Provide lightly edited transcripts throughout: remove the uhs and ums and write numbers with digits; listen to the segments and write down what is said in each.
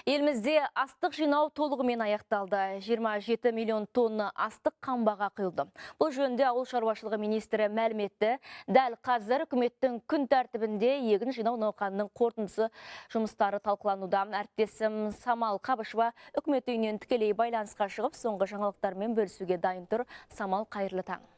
Елімізде астық жинау толығымен аяқталды. 27 миллион тонна астық қамбаға құйылды. Бұл жөнінде ауыл шаруашылығы министрі мәлім етті. Дәл қазір үкіметтің күн тәртібінде егін жинау науқанының қорытындысы жұмыстары талқылануда. Әріптесім Самал Қабышева үкімет үйінен тікелей байланысқа шығып, соңғы жаңалықтармен бөлісуге дайын тұр. Самал, қайырлы таң.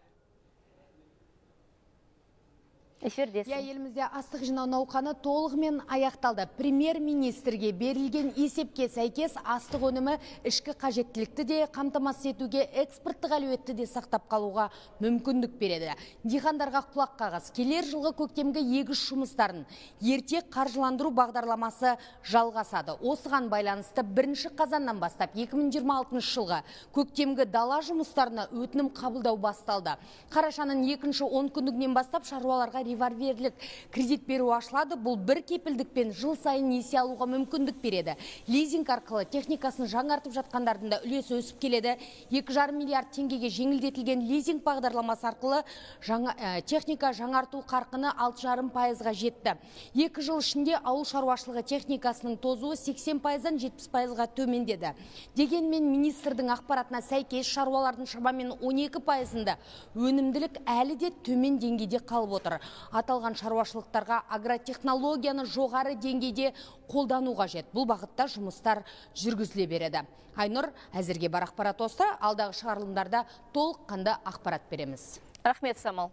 Елімізде астық жинау науқаны толығымен аяқталды. Премьер-министрге берілген есепке сәйкес астық өнімі ішкі қажеттілікті де қамтамасыз етуге, экспорттық әлеуетті де сақтап қалуға мүмкіндік береді. Диқандарға құлақ қағыз. Келер жылғы көктемгі егіс жұмыстарын ерте қаржыландыру бағдарламасы жалғасады. Осыған байланысты 1 қазаннан бастап 2026 жылғы көктемгі дала жұмыстарына өтінім қабылдау басталды. Қарашаның 2-ші 10 күндігінен бастап шаруаларға револьверлік кредит беру ашылады. Бұл бір кепілдікпен жыл сайын несие алуға мүмкіндік береді. Лизинг арқылы техникасын жаңартып жатқандардың да үлесі өсіп келеді. 2,5 миллиард теңгеге жеңілдетілген лизинг бағдарламасы арқылы техника жаңарту қарқыны 6,5%-ға жетті. 2 жыл ішінде ауыл шаруашылығы техникасының тозуы 80%-дан 70%-ға төмендеді. Дегенмен министрдің ақпаратына сәйкес шаруалардың шамамен 12%-ында өнімділік әлі де төмен деңгейде қалып отыр. Аталған шаруашылықтарға агротехнологияны жоғары деңгейде қолдану қажет. Бұл бағытта жұмыстар жүргізіле береді. Айнұр, әзірге бар ақпарат осы. Алдағы шығарылымдарда толыққанды ақпарат береміз. Рахмет, Самал.